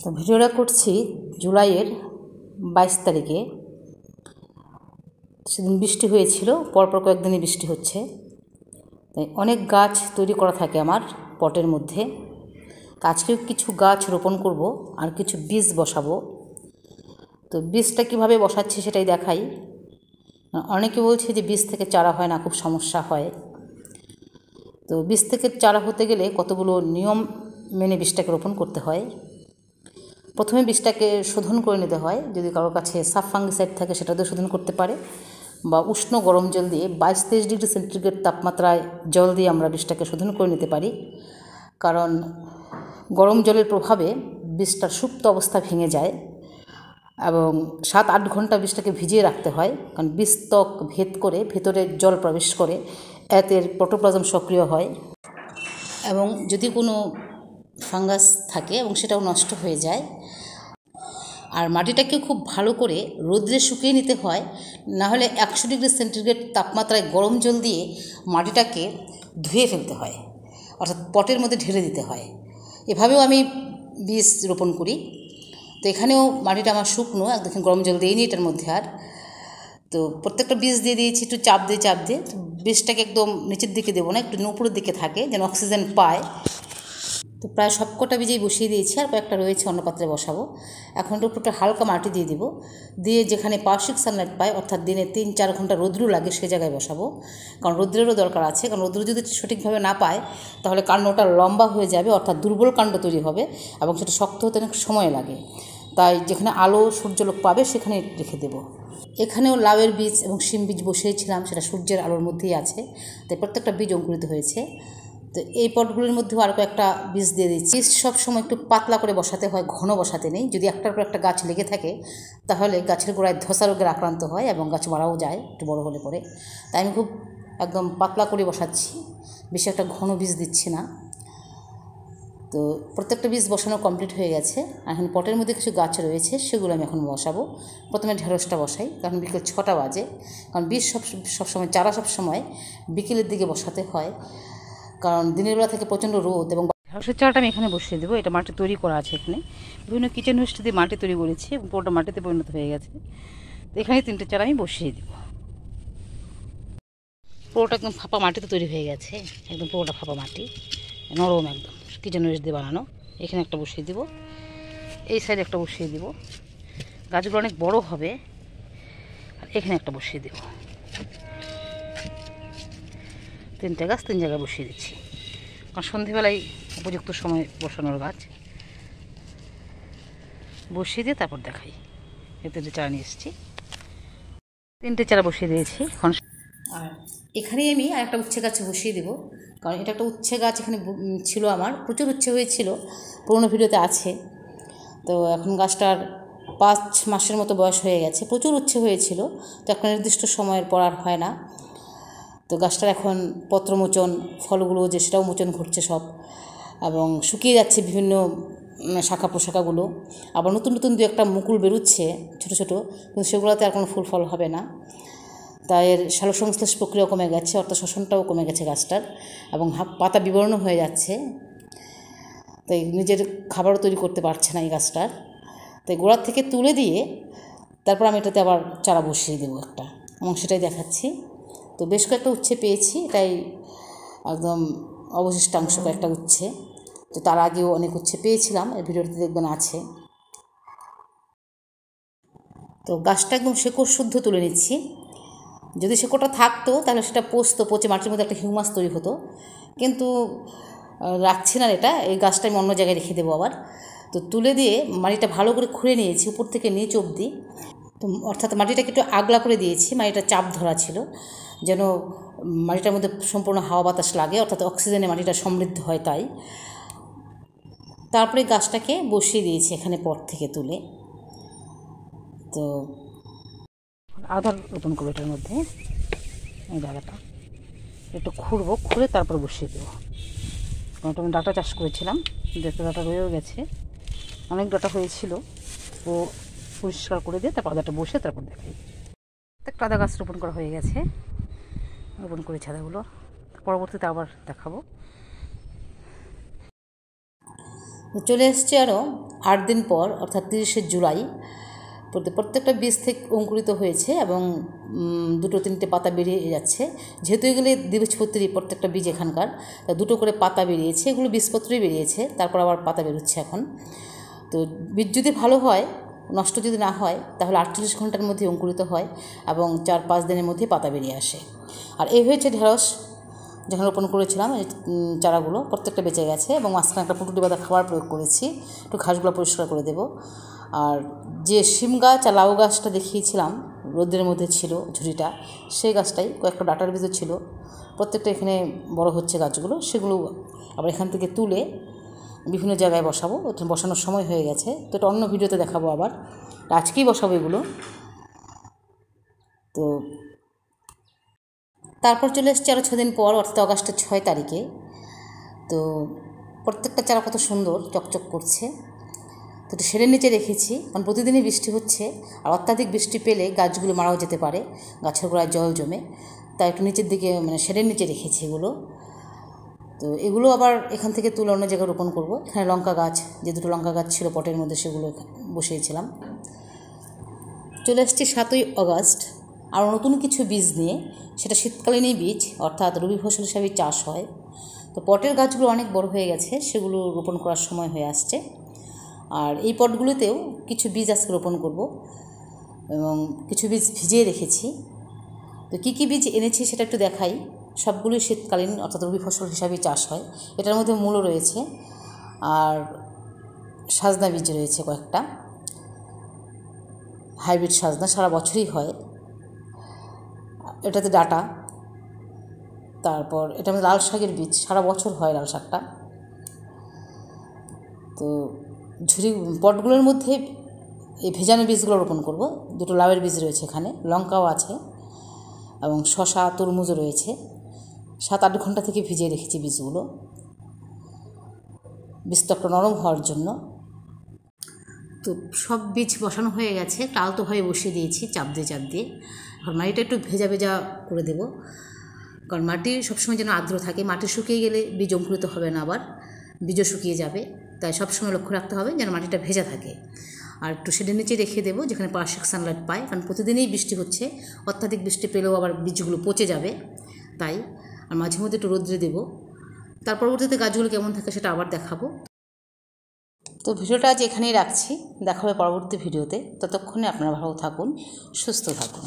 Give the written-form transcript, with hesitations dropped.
তো ভিডিওটা করছি জুলাইয়ের 22 তারিখে। সেদিন বৃষ্টি হয়েছিল, পরপর কয়েকদিনই বৃষ্টি হচ্ছে, তাই অনেক গাছ তৈরি করা থাকে আমার পটের মধ্যে। আজকেও কিছু গাছ রোপণ করব আর কিছু বীজ বসাবো। তো বীজটা কীভাবে বসাচ্ছি সেটাই দেখাই। অনেকে বলছে যে বীজ থেকে চারা হয় না, খুব সমস্যা হয়। তো বীজ থেকে চারা হতে গেলে কতগুলো নিয়ম মেনে বীজটাকে রোপণ করতে হয়। প্রথমে বীজটাকে শোধন করে নিতে হয়, যদি কারোর কাছে সাব ফাঙ্গিসাইড থাকে সেটা দিয়ে শোধন করতে পারে, বা উষ্ণ গরম জল দিয়ে 22-23 ডিগ্রি সেন্টিগ্রেড তাপমাত্রায় জল দিয়ে আমরা বীজটাকে শোধন করে নিতে পারি। কারণ গরম জলের প্রভাবে বীজটার সুপ্ত অবস্থা ভেঙে যায় এবং 7-8 ঘন্টা বীজটাকে ভিজিয়ে রাখতে হয়। কারণ বীজ ত্বক ভেদ করে ভেতরে জল প্রবেশ করে, এতে প্রোটোপ্লাজম সক্রিয় হয় এবং যদি কোনো ফাঙ্গাস থাকে এবং সেটাও নষ্ট হয়ে যায়। আর মাটিটাকে খুব ভালো করে রোদ্রে শুকিয়ে নিতে হয়, নাহলে 100 ডিগ্রি সেন্টিগ্রেড তাপমাত্রায় গরম জল দিয়ে মাটিটাকে ধুয়ে ফেলতে হয়, অর্থাৎ পটের মধ্যে ঢেলে দিতে হয়। এভাবেও আমি বীজ রোপণ করি। তো এখানেও মাটিটা আমার শুকনো, একদম গরম জল দিইনি এটার মধ্যে। আর তো প্রত্যেকটা বীজ দিয়ে দিয়েছি একটু চাপ দিয়ে। বীজটাকে একদম নিচের দিকে দেবো না, একটু উপরের দিকে থাকে যেন অক্সিজেন পায়। তো প্রায় সবকটা বীজেই বসিয়ে দিয়েছি, আর কয়েকটা রয়েছে অন্য পাত্রে বসাবো। এখন একটু হালকা মাটি দিয়ে দিব, দিয়ে যেখানে পার্শ্বিক সানলাইট পায়, অর্থাৎ দিনে 3-4 ঘন্টা রৌদ্র লাগে সে জায়গায় বসাবো। কারণ রৌদ্রেরও দরকার আছে, কারণ রৌদ্র যদি সঠিকভাবে না পায় তাহলে কাণ্ডটা লম্বা হয়ে যাবে, অর্থাৎ দুর্বল কাণ্ড তৈরি হবে এবং সেটা শক্ত হতে অনেক সময় লাগে। তাই যেখানে আলো সূর্যালোক পাবে সেখানে রেখে দেবো। এখানেও লাউয়ের বীজ এবং শিম বীজ বসিয়েছিলাম, সেটা সূর্যের আলোর মধ্যেই আছে, তাই প্রত্যেকটা বীজ অঙ্কুরিত হয়েছে। তো এই পটগুলির মধ্যেও আর কয়েকটা বীজ দিয়ে দিচ্ছি। বীজ সবসময় একটু পাতলা করে বসাতে হয়, ঘন বসাতে নেই। যদি একটার পর একটা গাছ লেগে থাকে তাহলে গাছের গোড়ায় ধসা রোগের আক্রান্ত হয় এবং গাছ মারাও যায় একটু বড় হলে পরে। তাই আমি খুব একদম পাতলা করে বসাচ্ছি, বেশি একটা ঘন বীজ দিচ্ছি না। তো প্রত্যেকটা বীজ বসানো কমপ্লিট হয়ে গেছে। এখন পটের মধ্যে কিছু গাছ রয়েছে, সেগুলো আমি এখন বসাবো। প্রথমে ঢেঁড়সটা বসাই, কারণ বিকেল 6টা বাজে। কারণ বীজ সবসময় চারা সবসময় বিকেলের দিকে বসাতে হয়, কারণ দিনের বেলা থেকে প্রচণ্ড রোদ। এবং ঢেঁড়সের চারাটা আমি এখানে বসিয়ে দেবো। এটা মাটি তৈরি করা আছে, এখানে বিভিন্ন কিচেন ওয়েস্ট দিয়ে মাটি তৈরি করেছি এবং পুরোটা মাটিতে পরিণত হয়ে গেছে। তো এখানে 3টে চারা আমি বসিয়ে দেব। পুরোটা একদম ফাঁপা মাটিতে তৈরি হয়ে গেছে, একদম পুরোটা ফাঁপা মাটি, নরম একদম, কিচেন ওয়েস্ট দিয়ে বানানো। এখানে একটা বসিয়ে দিব, এই সাইডে একটা বসিয়ে দিব। গাছগুলো অনেক বড় হবে। আর এখানে একটা বসিয়ে দেব। 3টে গাছ 3 জায়গায় বসিয়ে দিচ্ছি, কারণ সন্ধেবেলায় উপযুক্ত সময় বসানোর গাছ। বসিয়ে দিয়ে তারপর দেখাই। এতে 3টে চারা নিয়ে এসেছি, 3টে চারা বসিয়ে দিয়েছি। আর এখানেই আমি আর একটা উচ্ছে গাছ বসিয়ে দেবো, কারণ এটা একটা উচ্ছে গাছ এখানে ছিল আমার, প্রচুর উচ্ছে হয়েছিল, পুরোনো ভিডিওতে আছে। তো এখন গাছটার 5 মাসের মতো বয়স হয়ে গেছে, প্রচুর উচ্ছে হয়েছিল। তো একটা নির্দিষ্ট সময়ের পর আর হয় না। তো গাছটার এখন পত্রমোচন, ফলগুলো যে সেটাও মোচন ঘটছে সব, এবং শুকিয়ে যাচ্ছে বিভিন্ন শাখা প্রশাখাগুলো। আবার নতুন নতুন 2-একটা মুকুল বেরোচ্ছে ছোটো ছোটো, কিন্তু সেগুলোতে আর কোনো ফুল ফল হবে না। তাই এর সালোকসংশ্লেষ প্রক্রিয়া কমে গেছে, অর্থাৎ শ্বসনটাও কমে গেছে গাছটার, এবং পাতা বিবর্ণ হয়ে যাচ্ছে। তাই নিজের খাবারও তৈরি করতে পারছে না এই গাছটার। তাই গোড়ার থেকে তুলে দিয়ে তারপর আমি এটাতে আবার চারা বসিয়ে দেবো একটা, এবং সেটাই দেখাচ্ছি। তো বেশ কয়েকটা উচ্ছে পেয়েছি, এটাই একদম অবশিষ্টাংশ কয়েকটা উচ্ছে। তো তার আগেও অনেক উচ্ছে পেয়েছিলাম, এই ভিডিওতে দেখবেন আছে। তো গাছটা একদম শেকড় শুদ্ধ তুলে নিচ্ছি। যদি শেকড়টা থাকতো তাহলে সেটা পচে মাটির মধ্যে একটা হিউমাস তৈরি হতো, কিন্তু রাখছি না এটা। এই গাছটা আমি অন্য জায়গায় রেখে দেবো আবার। তো তুলে দিয়ে মাটিটা ভালো করে খুঁড়ে নিয়েছি উপর থেকে নিচ অবধি। তো অর্থাৎ মাটিটাকে একটু আগলা করে দিয়েছি, মাটিটা চাপ ধরা ছিল যেন মাটিটার মধ্যে সম্পূর্ণ হাওয়া বাতাস লাগে, অর্থাৎ অক্সিজেনে মাটিটা সমৃদ্ধ হয়। তাই তারপরে গাছটাকে বসিয়ে দিয়েছি এখানে পট থেকে তুলে। তো আধার রোপণ করবো এটার মধ্যে, এই জায়গাটা একটু খুঁড়বো, খুঁড়ে তারপর বসিয়ে দেবো। কারণ আমি ডাটা চাষ করেছিলাম, দেখতে ডাটা রয়েও গেছে, অনেক ডাটা হয়েছিল। ও পরিষ্কার করে দিয়ে তারপর আদাটা বসে তারপর দেখাই। প্রত্যেকটা আদা গাছ রোপণ করা হয়ে গেছে, রোপণ করেছি আদাগুলো, পরবর্তীতে আবার দেখাবো। চলে এসছে আরও 8 দিন পর অর্থাৎ 30শে জুলাই প্রত্যেকটা বীজ থেকে অঙ্কুরিত হয়েছে এবং 2-3টে পাতা বেরিয়ে যাচ্ছে। যেহেতু এগুলি দ্বিবীজপত্রী প্রত্যেকটা বীজ এখানকার, তা 2টো করে পাতা বেরিয়েছে, এগুলো বীজপত্রই বেরিয়েছে, তারপর আবার পাতা বেরোচ্ছে এখন। তো বীজ যদি ভালো হয়, নষ্ট যদি না হয়, তাহলে 48 ঘন্টার মধ্যে অঙ্কুরিত হয় এবং 4-5 দিনের মধ্যে পাতা বেরিয়ে আসে। আর এই হয়েছে ঢেঁড়স, যখন রোপণ করেছিলাম এই চারাগুলো প্রত্যেকটা বেঁচে গেছে এবং মাঝখানে একটা পুটুলি বাঁধা খাবার প্রয়োগ করেছি, একটু ঘাসগুলো পরিষ্কার করে দেব। আর যে শিম গাছ আর লাউ গাছটা দেখিয়েছিলাম রোদের মধ্যে ছিল ঝুড়িটা, সেই গাছটাই কয়েকটা ডাটার ভিতর ছিল, প্রত্যেকটা এখানে বড় হচ্ছে গাছগুলো, সেগুলো আবার এখান থেকে তুলে বিভিন্ন জায়গায় বসাবো। ওটা বসানোর সময় হয়ে গেছে, তো এটা অন্য ভিডিওতে দেখাবো, আবার আজকেই বসাবো এগুলো। তো তারপর চলে এসেছি আরও 6 দিন পর, অর্থাৎ অগাস্টের 6 তারিখে। তো প্রত্যেকটা চারা কত সুন্দর চকচক করছে। তো একটু শেডের নিচে রেখেছি, কারণ প্রতিদিনই বৃষ্টি হচ্ছে, আর অত্যাধিক বৃষ্টি পেলে গাছগুলো মারাও যেতে পারে, গাছের গোড়ায় জল জমে, তাই একটু নিচের দিকে মানে শেডের নিচে রেখেছি এগুলো। তো এগুলো আবার এখান থেকে তুলে অন্য জায়গায় রোপণ করব। এখানে লঙ্কা গাছ, যে 2টো লঙ্কা গাছ ছিল পটের মধ্যে, সেগুলো বসিয়েছিলাম। চলে এসেছি 7ই অগাস্ট আর নতুন কিছু বীজ নিয়ে, সেটা শীতকালীনই বীজ, অর্থাৎ রবি ফসল হিসাবে চাষ হয়। তো পটের গাছগুলো অনেক বড় হয়ে গেছে, সেগুলো রোপণ করার সময় হয়ে আসছে। আর এই পটগুলোতেও কিছু বীজ আজকে রোপণ করব এবং কিছু বীজ ভিজিয়ে রেখেছি। তো কী কী বীজ এনেছি সেটা একটু দেখাই। সবগুলোই শীতকালীন অর্থাৎ রবি ফসল হিসাবেই চাষ হয়। এটার মধ্যে মূলো রয়েছে আর সাজনা বীজ রয়েছে কয়েকটা, হাইব্রিড সাজনা, সারা বছরই হয়। এটাতে ডাটা, তারপর এটা লাল শাকের বীজ, সারা বছর হয় লাল শাকটা। তো ঝুড়ি পটগুলোর মধ্যে এই ভেজানো বীজগুলো রোপণ করব। 2টো লাউয়ের বীজ রয়েছে এখানে, লঙ্কাও আছে এবং শশা তরমুজও রয়েছে। 7-8 ঘন্টা থেকে ভিজিয়ে রেখেছি বীজগুলো, বীজটা একটু নরম হওয়ার জন্য। তো সব বীজ বসানো হয়ে গেছে, আলতোভাবে বসিয়ে দিয়েছি চাপ দিয়ে। এখন মাটিটা একটু ভেজা ভেজা করে দেব, কারণ মাটি সবসময় যেন আর্দ্র থাকে। মাটি শুকিয়ে গেলে বীজ অঙ্কুরিত হবে না, আবার বীজও শুকিয়ে যাবে, তাই সবসময় লক্ষ্য রাখতে হবে যেন মাটিটা ভেজা থাকে। আর একটু শেডের নিচে রেখে দেবো, যেখানে পারফেক্ট সানলাইট পায়, কারণ প্রতিদিনই বৃষ্টি হচ্ছে, অত্যাধিক বৃষ্টি পেলেও আবার বীজগুলো পচে যাবে, তাই। আর মাঝে মধ্যে একটু রোদ্রে দেবো। তার পরবর্তীতে গাছগুলো কেমন থাকে সেটা আবার দেখাবো। তো ভিডিওটা আজ এখানেই রাখছি, দেখা হবে পরবর্তী ভিডিওতে। ততক্ষণে আপনারা ভালো থাকুন, সুস্থ থাকুন।